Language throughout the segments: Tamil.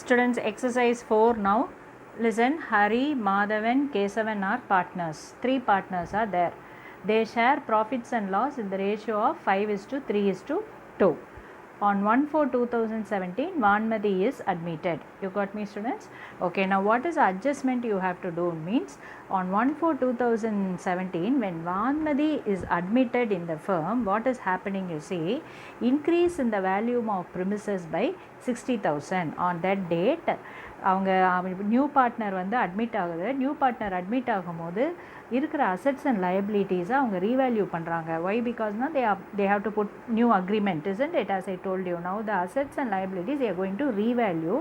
Students, exercise 4 now. Listen, Hari, Madhavan, Kesavan are partners. 3 partners are there. They share profits and loss in the ratio of 5:3:2. On 1/4/2017, Vanmadi is admitted. You got me, students? Okay, now what is the adjustment you have to do? Means on 1/4/2017, when Vanmadi is admitted in the firm, what is happening? You see, increase in the value of premises by 60,000. On that date, அவங்க நியூ பார்ட்னர் வந்து அட்மிட் ஆகுது. நியூ பார்ட்னர் அட்மிட் ஆகும்போது இருக்கிற அசெட்ஸ் அண்ட் லயபிலிட்டிஸை அவங்க ரீவேல்யூ பண்ணுறாங்க. ஒய் பிகாஸ்னால் they have to put new agreement, isn't it? As I told you, now the assets and liabilities they are going to revalue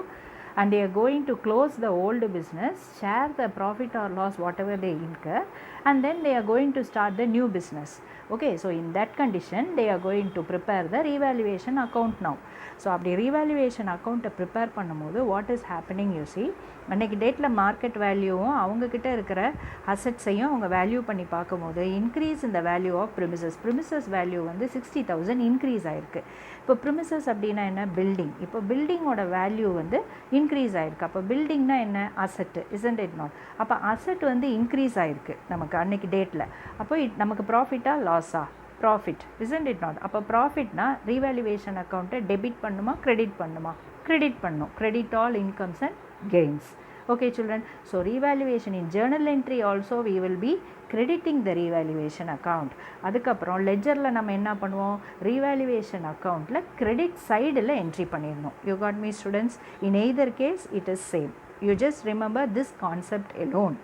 and they are going to close the old business, share the profit or loss whatever they incur, and then they are going to start the new business. Okay, so in that condition they are going to prepare the revaluation account now. So அப்படி ரீவேல்யூவேஷன் அக்கௌண்ட்டை ப்ரிப்பேர் பண்ணும்போது what is happening you see, அன்றைக்கி டேட்டில் மார்க்கெட் வேல்யூவும் அவங்கக்கிட்ட இருக்கிற அசட்ஸையும் அவங்க வேல்யூ பண்ணி பார்க்கும்போது இன்க்ரீஸ் இந்த வேல்யூ ஆஃப் ப்ரிமிசஸ் வேல்யூ வந்து 60,000 இன்க்ரீஸ் ஆகிருக்கு. இப்போ ப்ரிமிசஸ் அப்படின்னா என்ன? பில்டிங். இப்போ பில்டிங்கோட வேல்யூ வந்து இன்க்ரீஸ் ஆகிருக்கு. அப்போ பில்டிங்னா என்ன? Asset, isn't it not? அப்போ அசட் வந்து இன்க்ரீஸ் ஆகிருக்கு நமக்கு அன்றைக்கி டேட்டில். அப்போ நமக்கு ப்ராஃபிட்டா லாஸா? Profit, isn't it not? அப்போ ப்ராஃபிட்னா ரீவேல்யூவேஷன் அக்கௌண்ட்டை டெபிட் பண்ணுமா கிரெடிட் பண்ணுமா? கிரெடிட் பண்ணும். Credit all incomes and gains. Okay children, so revaluation in journal entry also we will be crediting the revaluation account. அதுக்கப்புறம் லெஜரில் நம்ம என்ன பண்ணுவோம்? revaluation accountல credit sideல entry பண்ணிடணும். You got me students? In either case it is same. You just remember this concept alone.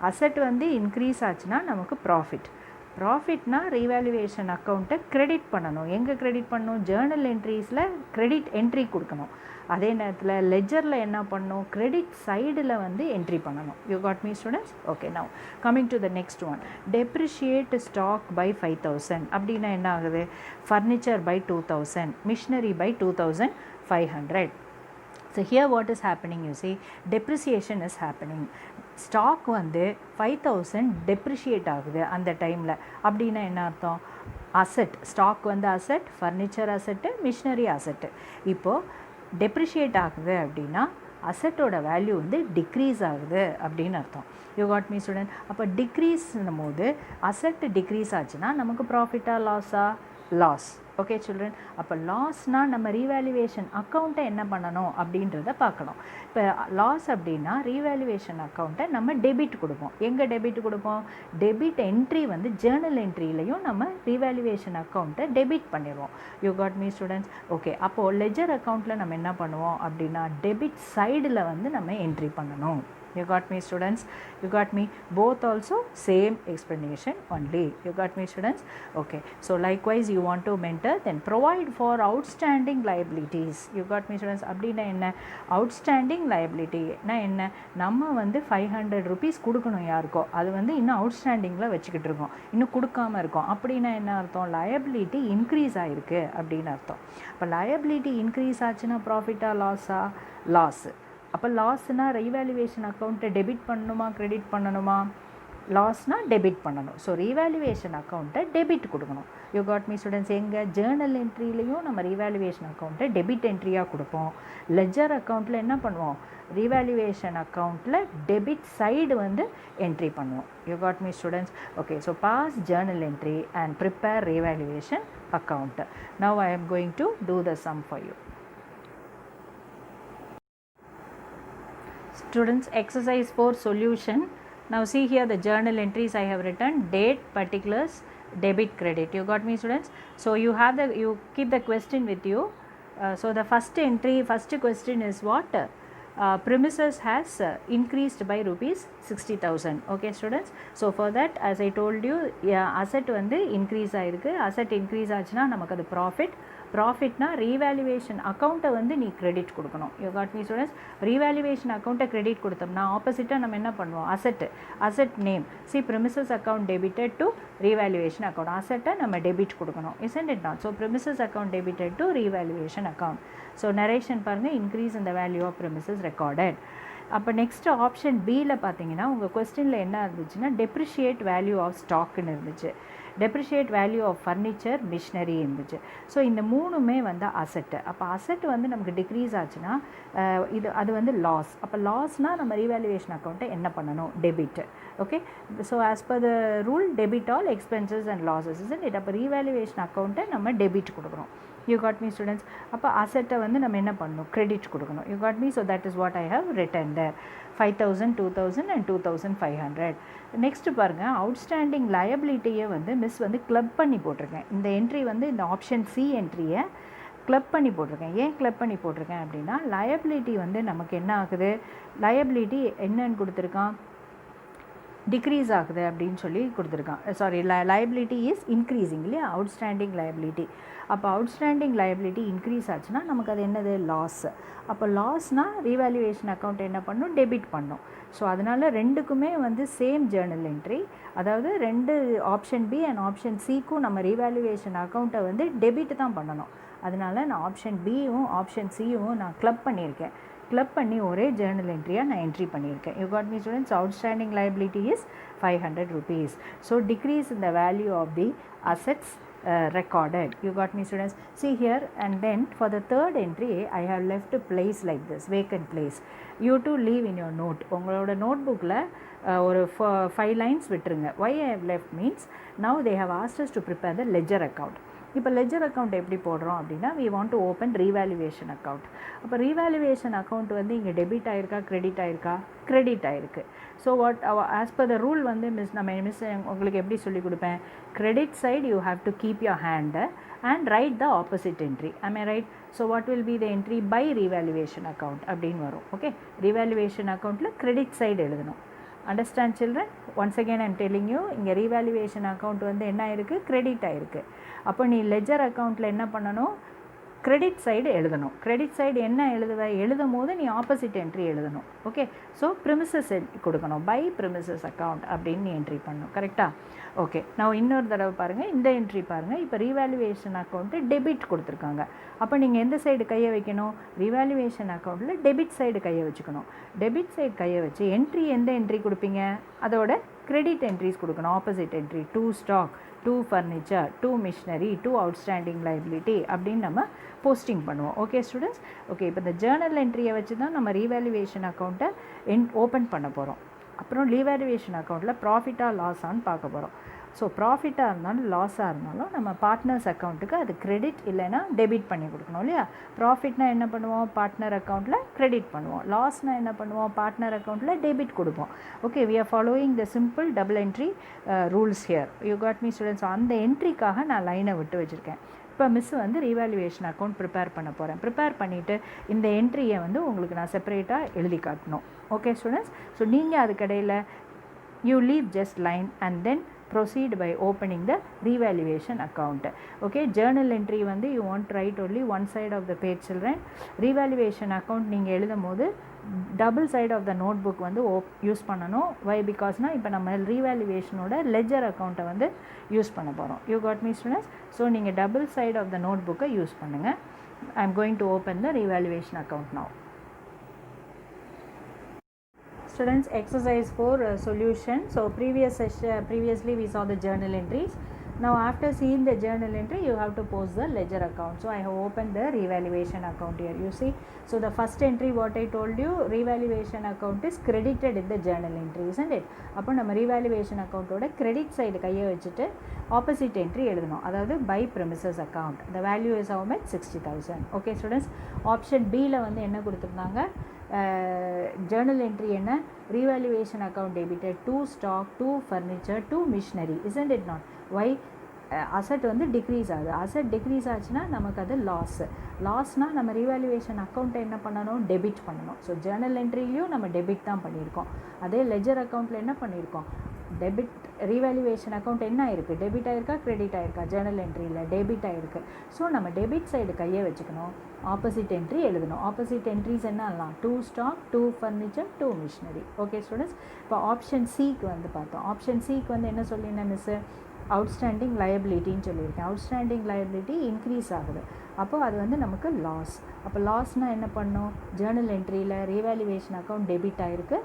asset வந்து increase ஆச்சுன்னா நமக்கு profit. ப்ராஃபிட்னா ரீவேல்யூவேஷன் அக்கௌண்ட்டை கிரெடிட் பண்ணணும். எங்கே கிரெடிட் பண்ணணும்? ஜேர்னல் என்ட்ரிஸில் கிரெடிட் என்ட்ரி கொடுக்கணும். அதே நேரத்தில் லெஜரில் என்ன பண்ணணும்? கிரெடிட் சைடில் வந்து என்ட்ரி பண்ணணும். You got me students? Okay, now coming to the next one. Depreciate stock by 5,000 அப்படின்னா என்ன ஆகுது? Furniture by 2,000, machinery by 2,500. So here what is happening? You see, depreciation is happening. Stock வந்து 5,000 டெப்ரிஷியேட் ஆகுது அந்த டைமில். அப்படின்னா என்ன அர்த்தம்? அசெட், ஸ்டாக் வந்து asset, furniture asset, machinery asset. இப்போது டெப்ரிஷியேட் ஆகுது அப்படின்னா அசெட்டோட வேல்யூ வந்து டிக்ரீஸ் ஆகுது அப்படின்னு அர்த்தம். You got me student? அப்போ டிக்ரீஸ்னும் போது அசெட் டிக்ரீஸ் ஆச்சுன்னா நமக்கு ப்ராஃபிட்டா லாஸா? லாஸ். ஓகே சில்ட்ரன், அப்போ லாஸ்னால் நம்ம ரீவேல்யூவேஷன் அக்கௌண்ட்டை என்ன பண்ணணும் அப்படின்றத பார்க்கணும். இப்போ லாஸ் அப்படின்னா ரீவேல்யூவேஷன் அக்கௌண்ட்டை நம்ம டெபிட் கொடுப்போம். எங்கே டெபிட் கொடுப்போம்? டெபிட் என்ட்ரி வந்து ஜேர்னல் என்ட்ரிலையும் நம்ம ரீவேல்யூவேஷன் அக்கௌண்ட்டை டெபிட் பண்ணிடுவோம். You got me students? Okay, அப்போது லெஜர் அக்கௌண்ட்டில் நம்ம என்ன பண்ணுவோம் அப்படின்னா டெபிட் சைடில் வந்து நம்ம என்ட்ரி பண்ணணும். You got me students? You got me? Both also same explanation only. You got me students? Okay, so likewise you want to mentor, then provide for outstanding liabilities. You got me students? அப்படின்னா என்ன? outstanding liability na என்ன? நம்ம வந்து 500 rupees கொடுக்கணும் யாருக்கோ, அது வந்து இன்னும் அவுட்ஸ்டாண்டிங்கில் வச்சுக்கிட்டு இருக்கோம், இன்னும் கொடுக்காமல் இருக்கோம். அப்படின்னா என்ன அர்த்தம்? liability இன்க்ரீஸ் ஆகிருக்கு அப்படின்னு அர்த்தம். இப்போ liability இன்க்ரீஸ் ஆச்சுன்னா ப்ராஃபிட்டா லாஸா? லாஸு. அப்போ லாஸ்னால் ரீவேல்யூவேஷன் அக்கௌண்ட்டை டெபிட் பண்ணணுமா கிரெடிட் பண்ணணுமா? லாஸ்னால் டெபிட் பண்ணணும். ஸோ ரீவேல்யூவேஷன் அக்கௌண்ட்டை டெபிட் கொடுக்கணும். You got me students? எங்கே? ஜேர்னல் என்ட்ரிலையும் நம்ம ரீவேல்யூவேஷன் அக்கௌண்ட்டை டெபிட் என்ட்ரியாக கொடுப்போம். லெஜர் அக்கௌண்ட்டில் என்ன பண்ணுவோம்? ரீவேல்யூவேஷன் அக்கௌண்ட்டில் டெபிட் சைடு வந்து என்ட்ரி பண்ணுவோம். You got me students? Okay, so pass journal entry and prepare revaluation account. Now I am going to do the sum for you. Students, exercise 4 solution. Now see here the journal entries I have written, date, particulars, debit, credit. You got me students? So you keep the question with you. So the first question is what? Premises has increased by rupees 60,000. Okay students? So for that, as I told you, asset வந்து increase ஆயிருக்கு. asset increase ஆச்சுன்னா நமக்கு அது ப்ராஃபிட்னா ரீவேல்யூவேஷன் அக்கௌண்ட்டை வந்து நீ கிரெடிட் கொடுக்கணும். You got me students? Revaluation அக்கௌண்ட்டை கிரெடிட் கொடுத்தோம்னா ஆப்போசிட்டாக நம்ம என்ன பண்ணுவோம்? Asset name premises account debited to revaluation account. அசெட்டை நம்ம டெபிட் கொடுக்கணும், isn't it not? So premises account debited to revaluation account. So narration பாருங்கள், increase in the value of premises recorded. அப்போ நெக்ஸ்ட் ஆப்ஷன் பியில் பார்த்தீங்கன்னா உங்கள் கொஸ்டினில் என்ன இருந்துச்சுன்னா டெப்ரிஷியேட் வேல்யூ ஆஃப் ஸ்டாக்குன்னு இருந்துச்சு, depreciate value of furniture machinery இருந்துச்சு. ஸோ இந்த மூணுமே வந்து அசெட்டு. அப்போ அசெட் வந்து நமக்கு டிக்ரீஸ் ஆச்சுன்னா அது வந்து லாஸ். அப்போ லாஸ்னால் நம்ம ரீவேல்யூவேஷன் அக்கௌண்ட்டை என்ன பண்ணணும்? Debit. Okay, so as per the rule debit all expenses and losses is it. அப்போ ரீவேல்யூவேஷன் அக்கௌண்ட்டை நம்ம டெபிட் கொடுக்குறோம். You got me students? அப்போ அசெட்டை வந்து நம்ம என்ன பண்ணணும்? கிரெடிட் கொடுக்கணும். You got me? So that is what I have written there. 5,000, 2,000 and 2,500. Next பாருங்கள், அவுட்ஸ்டாண்டிங் லயபிலிட்டியை வந்து மிஸ் வந்து கிளப் பண்ணி போட்டிருக்கேன். இந்த என்ட்ரி வந்து இந்த ஆப்ஷன் சி என்ட்ரியை கிளப் பண்ணி போட்டிருக்கேன். ஏன் கிளப் பண்ணி போட்டிருக்கேன் அப்படின்னா லயபிலிட்டி வந்து நமக்கு என்ன ஆகுது, லயபிலிட்டி என்னன்னு கொடுத்துருக்கான், டிக்ரீஸ் ஆகுது அப்படின்னு சொல்லி கொடுத்துருக்கான். சாரி, லயபிலிட்டி இஸ் இன்க்ரீஸிங் இல்லையா, அவுட்ஸ்டாண்டிங் லயபிலிட்டி. அப்போ அவுட்ஸ்டாண்டிங் லயபிலிட்டி இன்க்ரீஸ் ஆச்சுன்னா நமக்கு அது என்னது? லாஸ். அப்போ லாஸ்னால் ரீவேல்யூவேஷன் அக்கௌண்ட் என்ன பண்ணும்? டெபிட் பண்ணும். ஸோ அதனால் ரெண்டுக்குமே வந்து சேம் ஜேர்னல் என்ட்ரி, அதாவது ரெண்டு ஆப்ஷன் பி அண்ட் ஆப்ஷன் சிக்கும் நம்ம ரீவேல்யூவேஷன் அக்கௌண்ட்டை வந்து டெபிட் தான் பண்ணணும். அதனால் நான் ஆப்ஷன் பியும் ஆப்ஷன் சியும் நான் கிளப் பண்ணியிருக்கேன். கிளப் பண்ணி ஒரே ஜேர்னல் என்ட்ரியாக நான் என்ட்ரி பண்ணியிருக்கேன். You got me students? Outstanding liability is 500 rupees. So decrease in the value of the assets recorded. You got me students? See here, and then for the third entry I have left a place like this, vacant place. You to leave in your note. உங்களோட நோட்புக்கில் ஒரு 5 lines விட்டுருங்க. Why I have left means now they have asked us to prepare the ledger account. இப்போ லெஜர் அக்கௌண்ட் எப்படி போடுறோம் அப்படின்னா we want to open revaluation account. அப்போ ரீவேல்யூவேஷன் அக்கௌண்ட் வந்து இங்கே டெபிட் ஆயிருக்கா, கிரெடிட் ஆயிருக்கா? கிரெடிட் ஆயிருக்கு. So what as per the rule வந்து மிஸ் உங்களுக்கு எப்படி சொல்லிக் கொடுப்பேன்? Credit side you have to keep your hand and write the opposite entry. Am I right? So what will be the entry? By revaluation account அப்படின்னு வரும். Okay, revaluation accountல credit side எழுதணும். Understand children? Once again I am telling you, இங்கே revaluation account வந்து என்ன ஆயிருக்கு? கிரெடிட் ஆயிருக்கு. அப்போ நீ லெஜர் அக்கௌண்ட்டில் என்ன பண்ணணும்? கிரெடிட் சைடு எழுதணும். கிரெடிட் சைடு என்ன எழுதும் போது நீ ஆப்போசிட் என்ட்ரி எழுதணும். ஓகே, ஸோ ப்ரிமிசஸ் கொடுக்கணும். பை ப்ரிமிசஸ் அக்கௌண்ட் அப்படின்னு நீ என்ட்ரி பண்ணணும். கரெக்டாக? ஓகே, நான் இன்னொரு தடவை பாருங்கள், இந்த என்ட்ரி பாருங்கள். இப்போ ரீவேல்யூவேஷன் அக்கௌண்ட்டு டெபிட் கொடுத்துருக்காங்க. அப்போ நீங்கள் எந்த சைடு கையை வைக்கணும்? ரீவேல்யூவேஷன் அக்கௌண்ட்டில் டெபிட் சைடு கையை வச்சுக்கணும். டெபிட் சைடு கையை வச்சு என்ட்ரி எந்த என்ட்ரி கொடுப்பீங்க? அதோட கிரெடிட் என்ட்ரிஸ் கொடுக்கணும். Opposite entry 2 stock, 2 furniture, 2 machinery, 2 outstanding liability அப்படின்னு நம்ம போஸ்டிங் பண்ணுவோம். Okay students? ஓகே, இப்போ இந்த ஜேர்னல் என்ட்ரியை வச்சு தான் நம்ம ரீவேல்யூவேஷன் அக்கௌண்ட்டை ஓப்பன் பண்ண போகிறோம். அப்புறம் ரீவேல்யூவேஷன் அக்கௌண்ட்டில் ப்ராஃபிட்டாக லாஸான்னு பார்க்க போகிறோம். ஸோ ப்ராஃபிட்டாக இருந்தாலும் லாஸாக இருந்தாலும் நம்ம பார்ட்னர்ஸ் அக்கௌண்ட்டுக்கு அது கிரெடிட் இல்லைன்னா டெபிட் பண்ணி கொடுக்கணும் இல்லையா? ப்ராஃபிட்னா என்ன பண்ணுவோம்? பார்ட்னர் அக்கௌண்ட்டில் கிரெடிட் பண்ணுவோம். லாஸ்னால் என்ன பண்ணுவோம்? பார்ட்னர் அக்கௌண்ட்டில் டெபிட் கொடுப்போம். Okay, we are following the simple double entry rules here. You got me students? அந்த என்ட்ரிக்காக நான் லைனை விட்டு வச்சுருக்கேன். இப்போ மிஸ் வந்து ரீவேல்யூவேஷன் அக்கௌண்ட் ப்ரிப்பேர் பண்ண போகிறேன். ப்ரிப்பேர் பண்ணிவிட்டு இந்த என்ட்ரியை வந்து உங்களுக்கு நான் செப்பரேட்டாக எழுதி காட்டணும். Okay students? ஸோ நீங்கள் அதுக்கடையில் you leave just line and then proceed by opening the revaluation account. Okay, journal entry வந்து you want to write only one side of the page children. revaluation account நீங்கள் எழுதும் போது double side of the notebook வந்து யூஸ் பண்ணணும். வை? பிகாஸ்னால் இப்போ நம்ம ரீவேல்யூவேஷனோட லெஜர் அக்கௌண்ட்டை வந்து யூஸ் பண்ண போகிறோம். You got me students? So நீங்கள் double side of the note புக்கை யூஸ் பண்ணுங்கள். I am going to open the revaluation account now. Students, exercise 4 solution. So previously we saw the journal entries. Now after seeing the journal entry you have to post the ledger account. So I have opened the revaluation account here. You see, so the first entry what I told you, revaluation account is credited in the journal entry, isn't it? அப்போ நம்ம revaluation account ஓட credit side கையை வச்சுட்டு opposite entry எழுதணும். அதாவது by premises account. The value is how much? 60,000. Okay students, option B ல வந்து என்ன கொடுத்துருந்தாங்க? ஜேர்னல் என்ட்ரி என்ன? Revaluation account debited 2 stock, 2 furniture, 2 machinery. Isn't it not? Why? Asset வந்து டிக்ரீஸ் ஆகுது. அசட் டிக்ரீஸ் ஆச்சுன்னா நமக்கு அது லாஸ்னால் நம்ம ரீவேல்யூவேஷன் அக்கௌண்ட்டை என்ன பண்ணணும்? டெபிட் பண்ணணும். ஸோ ஜேர்னல் என்ட்ரிலையும் நம்ம டெபிட் தான் பண்ணியிருக்கோம். அதே லெஜர் அக்கௌண்ட்டில் என்ன பண்ணியிருக்கோம்? டெபிட். ரீவேல்யூவேஷன் அக்கௌண்ட் என்ன ஆயிருக்கு? டெபிட் ஆயிருக்கா, கிரெடிட் ஆயிருக்கா? ஜேர்னல் என்ட்ரியில் டெபிட் ஆயிருக்கு. ஸோ நம்ம டெபிட் சைடு கையை வச்சுக்கணும். ஆப்போசிட் என்ட்ரி எழுதணும். ஆப்போசிட் என்ட்ரிஸ் என்னலாம்? 2 stock, 2 furniture, 2 machinery. Okay students, இப்போ ஆப்ஷன் சிக்கு வந்து பார்த்தோம். ஆப்ஷன் சிக்கு வந்து என்ன சொல்லியிருந்தேன் மிஸ்ஸு? அவுட்ஸ்டாண்டிங் லைபிலிட்டின்னு சொல்லியிருக்கேன். அவுட்ஸ்டாண்டிங் லைபிலிட்டி இன்க்ரீஸ் ஆகுது, அப்போது அது வந்து நமக்கு லாஸ். அப்போ லாஸ்னால் என்ன பண்ணோம், ஜேர்னல் என்ட்ரியில் ரீவேல்யூவேஷன் அக்கௌண்ட் டெபிட் ஆகிருக்கு,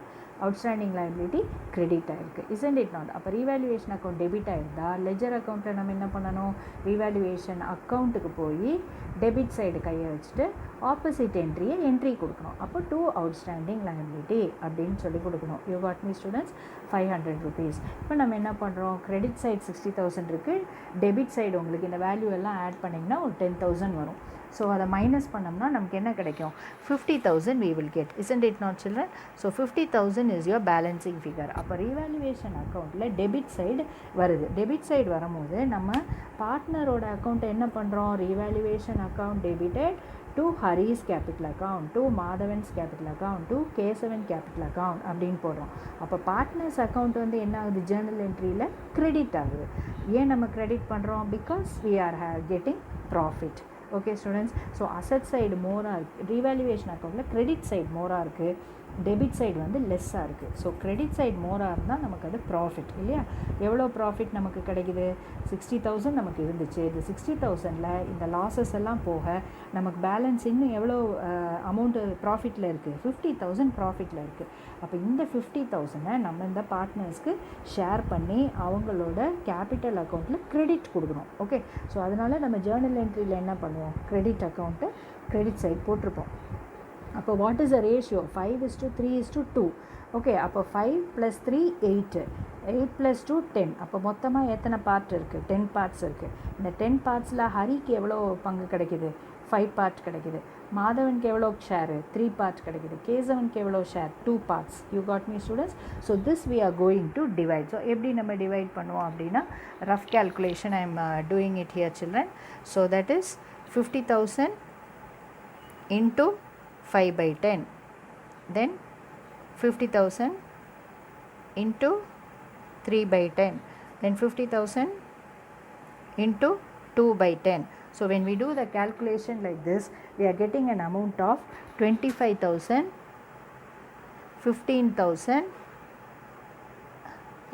அவுட்ஸ்டாண்டிங் லைபிலிட்டி கிரெடிட் ஆகிருக்கு. Isn't it not? அப்போ ரீவேல்யூவேஷன் அக்கௌண்ட் டெபிட் ஆகிருந்தால் லெஜர் அக்கௌண்ட்டில் நம்ம என்ன பண்ணணும், ரீவேல்யூவேஷன் அக்கௌண்ட்டுக்கு போய் டெபிட் சைடு கையை வச்சுட்டு ஆப்போசிட் என்ட்ரி கொடுக்கணும். அப்போ டூ அவுட்ஸ்டாண்டிங் லைபிலிட்டி அப்படின்னு சொல்லி கொடுக்கணும். You got me students? 500 rupees. இப்போ நம்ம என்ன பண்ணுறோம், கிரெடிட் சைடு 60,000 இருக்குது, டெபிட் சைடு உங்களுக்கு இந்த வேல்யூ எல்லாம் ஆட் பண்ணிங்கன்னா ஒரு 10,000 வரும். ஸோ அதை மைனஸ் பண்ணோம்னா நமக்கு என்ன கிடைக்கும், 50,000 we will get. Isn't it not children? So 50,000 is your balancing figure. அப்போ ரீவேல்யூவேஷன் அக்கௌண்ட்டில் டெபிட் சைடு வருது. டெபிட் சைடு வரும்போது நம்ம பார்ட்னரோட அக்கௌண்ட்டை என்ன பண்ணுறோம், revaluation account debited to Hari's capital account, to Madhavan's capital account, to Kesavan capital account அப்படின்னு போடுறோம். அப்போ பார்ட்னர்ஸ் அக்கௌண்ட் வந்து என்ன ஆகுது, ஜேர்னல் என்ட்ரியில் கிரெடிட் ஆகுது. ஏன் நம்ம கிரெடிட் பண்ணுறோம், because we are getting profit. Okay students? So asset side மோராக இருக்குது, ரீவேல்யூவேஷன் அக்கௌண்ட்டில் கிரெடிட் சைடு மோராக இருக்குது, டெபிட் சைடு வந்து லெஸ்ஸாக இருக்குது. ஸோ கிரெடிட் சைடு மோராக இருந்தால் நமக்கு அது ப்ராஃபிட் இல்லையா? எவ்வளோ ப்ராஃபிட் நமக்கு கிடைக்குது, 60,000 நமக்கு இருந்துச்சு. இது 60,000ல் இந்த லாஸஸ் எல்லாம் போக நமக்கு பேலன்ஸ் இன்னும் எவ்வளோ அமௌண்ட்டு ப்ராஃபிட்டில் இருக்குது, 50,000 ப்ராஃபிட்டில் இருக்குது. அப்போ இந்த 50,000 நம்ம இந்த பார்ட்னர்ஸ்க்கு ஷேர் பண்ணி அவங்களோட கேபிட்டல் அக்கௌண்ட்டில் கிரெடிட் கொடுக்கணும். ஓகே, ஸோ அதனால் நம்ம ஜேர்னல் என்ட்ரியில் என்ன பண்ணுவோம், கிரெடிட் அக்கௌண்ட்டு கிரெடிட் சைடு போட்டிருப்போம். அப்போ what is the ratio, 5:3:2. Okay, அப்போ 5 + 3 8, 8 + 2 10. அப்போ மொத்தமாக எத்தனை பார்ட் இருக்குது, 10 பார்ட்ஸ் இருக்குது. இந்த 10 பார்ட்ஸில் ஹரிக்கு எவ்வளோ பங்கு கிடைக்கிது, 5 பார்ட் கிடைக்கிது. மாதவனுக்கு எவ்வளோ ஷேரு, 3 பார்ட் கிடைக்கிது. கேசவனுக்கு எவ்வளோ share, 2 parts. You got me students? So this we are going to divide. So எப்படி நம்ம டிவைட் பண்ணுவோம் அப்படின்னா, rough calculation I am doing it here children. So that is 50,000 into 5/10, then 50,000 into 3/10, then 50,000 into 2/10. So when we do the calculation like this, we are getting an amount of 25,000, 15,000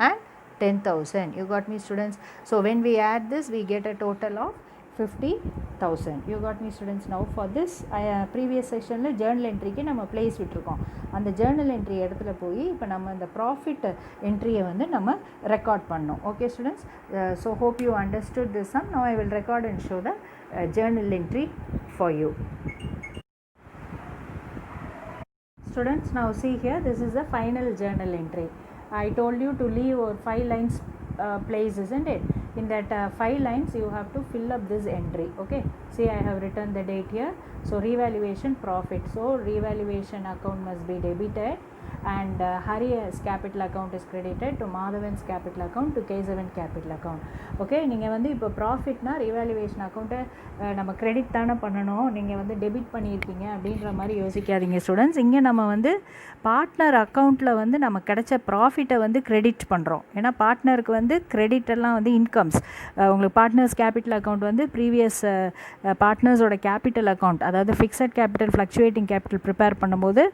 and 10,000. You got me students? So when we add this, we get a total of 50,000. You got me students? Now for this previous section journal entry க்கு நம்ம place விட்டுருக்கோம். அந்த journal entry இடத்துல போய் இப்போ நம்ம இந்த profit entry வந்து நம்ம record பண்ணோம். Okay students? So hope you understood this sum. Now I will record and show the journal entry for you. Students, now see here, this is the final journal entry. I told you to leave or 5 lines place, isn't it? In that 5 lines you have to fill up this entry. Okay, see I have written the date here. So revaluation profit, so revaluation account must be debited and Hari's capital account is credited to Madhavan's capital account to Kesavan capital account. Okay, நீங்கள் வந்து இப்போ ப்ராஃபிட்னா ரீவேல்யூவேஷன் அக்கௌண்ட்டை நம்ம கிரெடிட் தானே பண்ணணும், நீங்கள் வந்து டெபிட் பண்ணியிருக்கீங்க அப்படின்ற மாதிரி யோசிக்காதீங்க ஸ்டூடெண்ட்ஸ். இங்கே நம்ம வந்து பார்ட்னர் அக்கௌண்ட்டில் வந்து நம்ம கிடைச்ச ப்ராஃபிட்டை வந்து கிரெடிட் பண்ணுறோம். ஏன்னா பார்ட்னருக்கு வந்து கிரெடிட் எல்லாம் வந்து இன்கம்ஸ். உங்களுக்கு பார்ட்னர்ஸ் கேபிட்டல் அக்கௌண்ட் வந்து ப்ரீவியஸ் பார்ட்னர்ஸோட கேபிட்டல் அக்கௌண்ட், அதாவது fixed capital fluctuating capital prepare பண்ணும்போது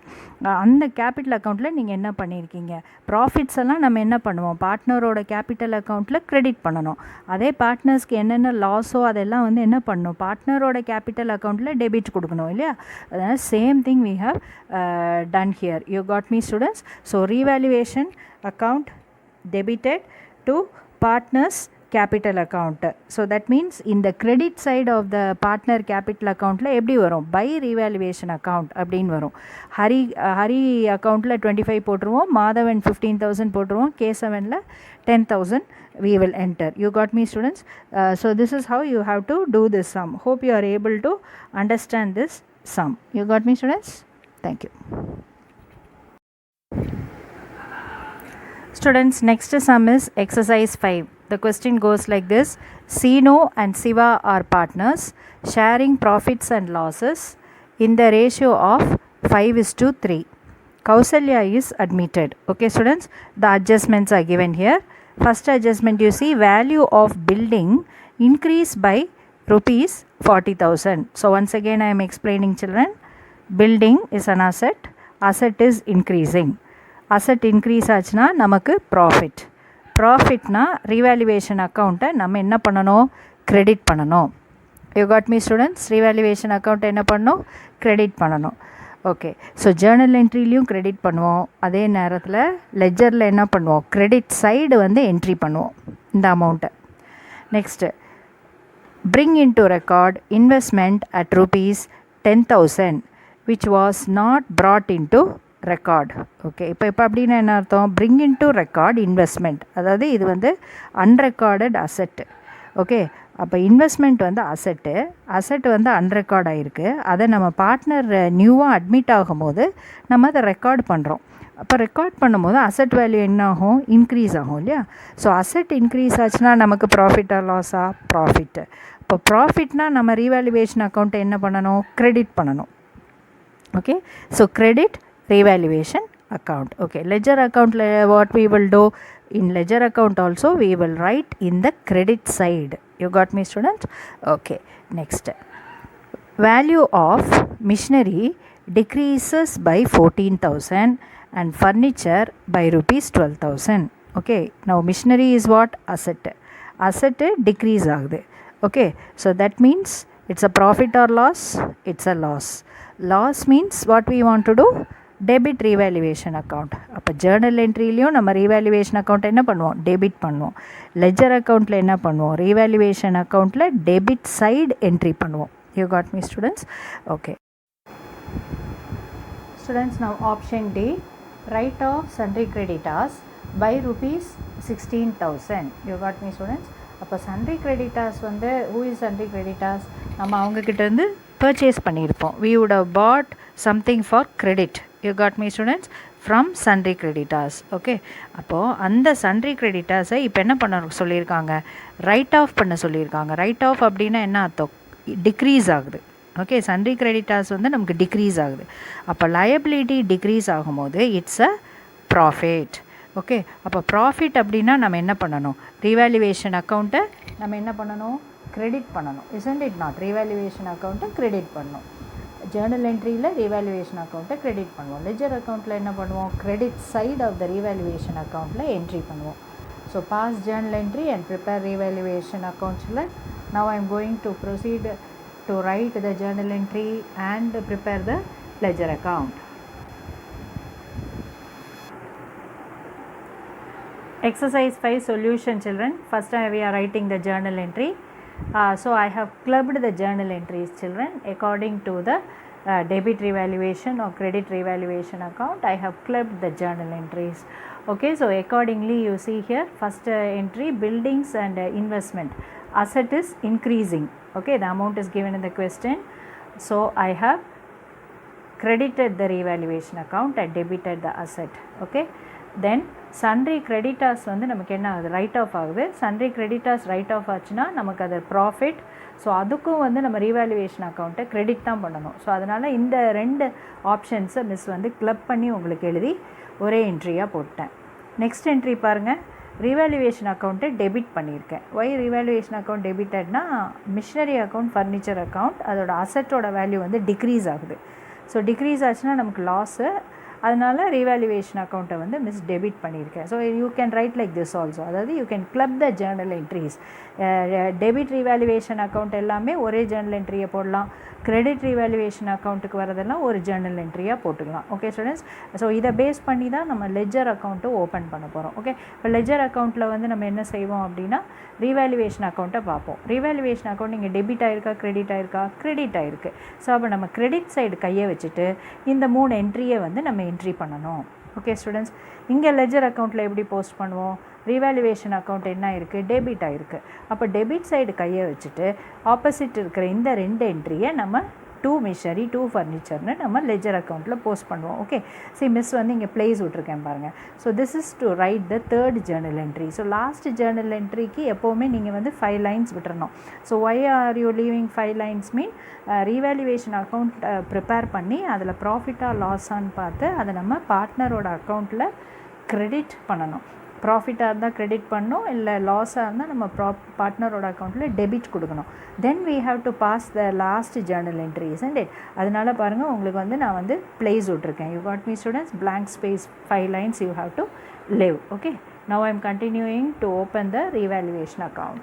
அந்த கேபிட்டல் அக்கௌண்ட்டில் நீங்கள் என்ன பண்ணியிருக்கீங்க, ப்ராஃபிட்ஸ் எல்லாம் நம்ம என்ன பண்ணுவோம், பார்ட்னரோட கேபிட்டல் அக்கௌண்ட்டில் கிரெடிட் பண்ணணும். அதே பார்ட்னர்ஸ்க்கு என்னென்ன லாஸோ அதெல்லாம் வந்து என்ன பண்ணணும், பார்ட்னரோட கேபிட்டல் அக்கௌண்ட்டில் டெபிட் கொடுக்கணும் இல்லையா? அதனால் same thing we have done here. You got me students? So revaluation account debited to partners capital account. So that means in the credit side of the partner capital account la eppadi varum, by revaluation account அப்படின் வரும். ஹரி அக்கௌண்ட்டில் 25 போட்டுருவோம், மாதவன் 15,000 போட்டுருவோம், K7ல 10,000 we will enter. You got me students? So this is how you have to do this sum. Hope you are able to understand this sum. You got me students? Thank you. Students, next sum is exercise 5. The question goes like this: Sino and Siva are partners sharing profits and losses in the ratio of 5:3. Kausalya is admitted. Okay students, the adjustments are given here. First adjustment, you see value of building increased by rupees 40,000. So once again I am explaining children, building is an asset, asset is increasing. Asset increase ஆச்சுன்னா நமக்கு profit. ப்ராஃபிட்னா ரீவேல்யூவேஷன் அக்கௌண்ட்டை நம்ம என்ன பண்ணணும், கிரெடிட் பண்ணணும். You got me students? Revaluation அக்கௌண்ட்டை என்ன பண்ணணும், கிரெடிட் பண்ணணும். ஓகே, ஸோ ஜேர்னல் என்ட்ரிலையும் கிரெடிட் பண்ணுவோம், அதே நேரத்தில் லெஜரில் என்ன பண்ணுவோம், கிரெடிட் சைடு வந்து என்ட்ரி பண்ணுவோம் இந்த அமௌண்ட்டை. Next, bring into record investment at rupees 10,000 which was not brought into record. Okay, இப்போ அப்படின்னா என்ன அர்த்தம், bring into record investment, அதாவது இது வந்து unrecorded asset. ஓகே, அப்போ இன்வெஸ்ட்மெண்ட் வந்து அசெட்டு வந்து அன்ரெக்கார்ட் ஆகிருக்கு. அதை நம்ம பார்ட்னர் நியூவாக அட்மிட் ஆகும்போது நம்ம அதை ரெக்கார்ட் பண்ணுறோம். அப்போ ரெக்கார்ட் பண்ணும்போது அசெட் வேல்யூ என்ன ஆகும், இன்க்ரீஸ் ஆகும் இல்லையா? ஸோ அசெட் இன்க்ரீஸ் ஆச்சுன்னா நமக்கு ப்ராஃபிட்டா லாஸா, ப்ராஃபிட்டு. இப்போ ப்ராஃபிட்னா நம்ம ரீவேல்யூவேஷன் அக்கௌண்ட்டை என்ன பண்ணணும், கிரெடிட் பண்ணணும். Okay, so credit revaluation account. Okay, ledger account, what we will do in ledger account also we will write in the credit side. You got me students? Okay, next, value of machinery decreases by 14,000 and furniture by rupees 12,000. Okay, now machinery is what, asset decrease ஆகுது. Okay, so that means it's a profit or loss, it's a loss means what we want to do, debit revaluation account. அப்போ ஜேர்னல் என்ட்ரிலையும் நம்ம ரீவேல்யூவேஷன் அக்கௌண்ட் என்ன பண்ணுவோம், டெபிட் பண்ணுவோம். லெஜர் அக்கௌண்ட்டில் என்ன பண்ணுவோம், ரீவேல்யூவேஷன் அக்கௌண்ட்டில் டெபிட் சைடு என்ட்ரி பண்ணுவோம். You got me students? Okay students, now option D, write off sundry creditors by rupees 16,000. You got me students? அப்போ சன்ட்ரி கிரெடிட்டார்ஸ் வந்து ஹூ இஸ் சன்ட்ரி கிரெடிட்டார்ஸ், நம்ம அவங்கக்கிட்டேருந்து பர்ச்சேஸ் பண்ணியிருப்போம். we would have bought something for credit. You got me students? From sundry creditors. Okay, அப்போது அந்த sundry creditors இப்போ என்ன பண்ண சொல்லியிருக்காங்க, ரைட் ஆஃப் பண்ண சொல்லியிருக்காங்க. ரைட் ஆஃப் அப்படின்னா என்ன அர்த்தம், டிக்ரீஸ் ஆகுது. ஓகே, sundry creditors வந்து நமக்கு டிக்ரீஸ் ஆகுது. அப்போ liability டிக்ரீஸ் ஆகும்போது இட்ஸ் அ ப்ராஃபிட். ஓகே, அப்போ ப்ராஃபிட் அப்படின்னா நம்ம என்ன பண்ணணும், ரீவேல்யூவேஷன் அக்கௌண்ட்டை நம்ம என்ன பண்ணணும், கிரெடிட் பண்ணணும். isn't it not? ரீவேல்யூவேஷன் அக்கௌண்ட்டை கிரெடிட் பண்ணணும். ஜேர்னல் என்ட்ரியில் ரீவேல்யூவேஷன் அக்கௌண்ட்டை கிரெடிட் பண்ணுவோம். லெஜர் அக்கௌண்ட்டில் என்ன பண்ணுவோம், credit side of the revaluation அக்கௌண்ட்டில் என்ட்ரி பண்ணுவோம். So pass journal entry and prepare revaluation அக்கௌண்ட்ஸில் now I am going to proceed to write the journal entry and prepare the ledger account. Exercise 5 solution, children. First we are writing the journal entry. So I have clubbed the journal entries, children, according to the debit revaluation or credit revaluation account. I have clubbed the journal entries. Okay, so accordingly you see here, first entry, buildings and investment, asset is increasing. Okay, the amount is given in the question, so I have credited the revaluation account and debited the asset. Okay, then sundry creditors வந்து நமக்கு என்ன ஆகுது, ரைட் ஆஃப் ஆகுது. sundry creditors ரைட் ஆஃப் ஆச்சுன்னா நமக்கு அது ப்ராஃபிட். ஸோ அதுக்கும் வந்து நம்ம ரீவேல்யூவேஷன் அக்கௌண்ட்டை கிரெடிட் தான் பண்ணணும். ஸோ அதனால் இந்த ரெண்டு ஆப்ஷன்ஸை மிஸ் வந்து கிளப் பண்ணி உங்களுக்கு எழுதி ஒரே என்ட்ரியாக போட்டேன். நெக்ஸ்ட் என்ட்ரி பாருங்கள், ரீவேல்யூவேஷன் அக்கௌண்ட்டை டெபிட் பண்ணியிருக்கேன். ஒய் ரீவேல்யூவேஷன் அக்கௌண்ட் டெபிட்டட்னா, மிஷினரி அக்கௌண்ட், ஃபர்னிச்சர் அக்கௌண்ட், அதோட அசட்டோட வேல்யூ வந்து டிக்ரீஸ் ஆகுது. ஸோ டிக்ரீஸ் ஆச்சுன்னா நமக்கு லாஸு. அதனால் ரீவேல்யூவேஷன் அக்கௌண்ட்டை வந்து மிஸ் டெபிட் பண்ணியிருக்கேன். So you can write like this also, அதாவது you can club the journal entries. Debit revaluation account எல்லாமே ஒரே ஜேர்னல் என்ட்ரியை போடலாம். கிரெடிட் ரீவேல்யூவேஷன் அக்கௌண்ட்டுக்கு வரதெல்லாம் ஒரு ஜேர்னல் என்ட்ரியாக போட்டுக்கலாம். ஓகே ஸ்டூடெண்ட்ஸ், ஸோ இதை பேஸ் பண்ணி தான் நம்ம லெஜர் அக்கௌண்ட்டை ஓப்பன் பண்ண போகிறோம். ஓகே, இப்போ லெஜர் அக்கௌண்ட்டில் வந்து நம்ம என்ன செய்வோம் அப்படின்னா, ரீவேல்யூவேஷன் அக்கௌண்ட்டை பார்ப்போம். ரீவேல்யூவேஷன் அக்கௌண்ட் இங்கே டெபிட் ஆயிருக்கா, கிரெடிட் ஆயிருக்கா, கிரெடிட் ஆயிருக்கு. ஸோ அப்போ நம்ம கிரெடிட் சைடு கையை வச்சுட்டு இந்த 3 என்ட்ரியை வந்து நம்ம என்ட்ரி பண்ணணும். ஓகே ஸ்டூடெண்ட்ஸ், இங்கே லெஜர் அக்கௌண்ட்டில் எப்படி போஸ்ட் பண்ணுவோம், ரீவேல்யூவேஷன் அக்கௌண்ட் என்ன ஆயிருக்கு, டெபிட் ஆயிருக்கு. அப்போ டெபிட் சைடு கையை வச்சுட்டு ஆப்போசிட் இருக்கிற இந்த 2 என்ட்ரியை நம்ம 2 மிஷனரி 2 ஃபர்னிச்சர்னு நம்ம லெஜர் அக்கௌண்ட்டில் போஸ்ட் பண்ணுவோம். ஓகே, சரி மிஸ் வந்து இங்கே பிளேஸ் விட்ருக்கேன் பாருங்கள். So this is to write the 3rd journal entry. So last journal என்ட்ரிக்கு எப்போவுமே நீங்கள் வந்து 5 லைன்ஸ் விட்டுறணும். So why are you leaving 5 lines mean, revaluation account prepare பண்ணி அதில் ப்ராஃபிட்டாக லாஸான்னு பார்த்து அதை நம்ம பார்ட்னரோட அக்கௌண்ட்டில் கிரெடிட் பண்ணணும். ப்ராஃபிட்டாக இருந்தால் கிரெடிட் பண்ணணும், இல்லை லாஸாக இருந்தால் நம்ம பார்ட்னரோட அக்கௌண்ட்டில் டெபிட் கொடுக்கணும். தென் we have to pass the last journal entry, isn't it? அதனால் பாருங்கள், உங்களுக்கு வந்து நான் வந்து place விட்ருக்கேன். You got me students? blank space 5 lines you have to leave. Okay, Now I am continuing to open the revaluation account.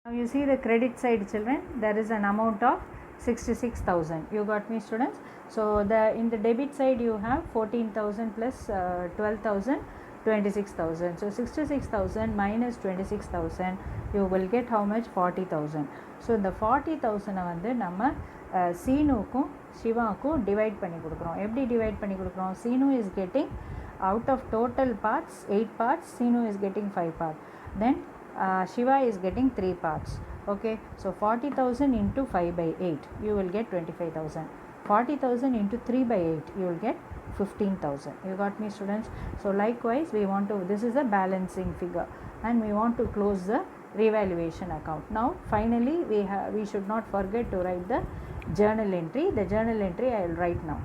Now you see the credit side, children, there is an amount of 66,000. You got me, students? So in the debit side you have 14,000 plus 12,000, 26,000. So 66,000 minus 26,000, you will get how much? 40,000. So இந்த 40,000 வந்து நம்ம சீனுக்கும் சிவாக்கும் டிவைட் பண்ணி கொடுக்குறோம். எப்படி டிவைட் பண்ணி கொடுக்குறோம்? Seenu is getting out of total parts 8 parts, Sinu is getting 5 parts, then Shiva is getting 3 parts. Okay, so 40,000 into 5 by 8, you will get 25,000. 40,000 into 3 by 8, you will get 15,000. You got me, students? So likewise we want to, this is a balancing figure and we want to close the revaluation account. Now finally we should not forget to write the journal entry. The journal entry I will write now.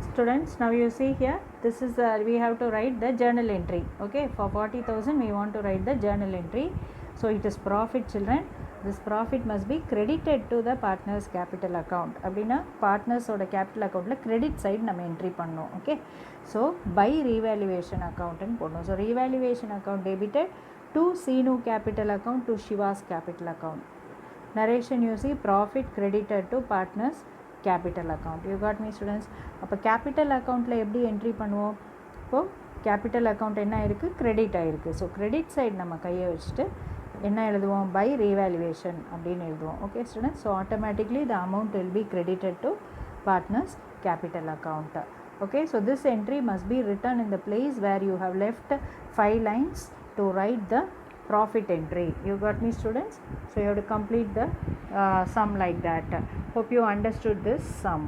Students, now you see here, this is we have to write the journal entry. Okay, for 40,000 we want to write the journal entry. So it is profit, children. This profit must be credited to the partners capital account. அப்படினா partners ஓட capital accountல credit side நம்ம entry பண்ணோம். Okay, so by revaluation account ன்னு போடணும். So revaluation account debited to Sinu capital account to Shiva's capital account. Narration you see, profit credited to partners capital account. You got me, students? அப்போ capital accountல எப்படி entry பண்ணுவோம்? இப்போ capital account என்ன ஆயிருக்கு? Credit ஆயிருக்கு. So credit side நம்ம கையை வச்சுட்டு என்ன எழுதுவோம்? By revaluation அப்படின்னு எழுதுவோம். Okay, students? So automatically the amount will be credited to partners capital account. Okay, so this entry must be written in the place where you have left 5 lines to write the profit entry. You got me, students? So you have to complete the sum like that. Hope you understood this sum.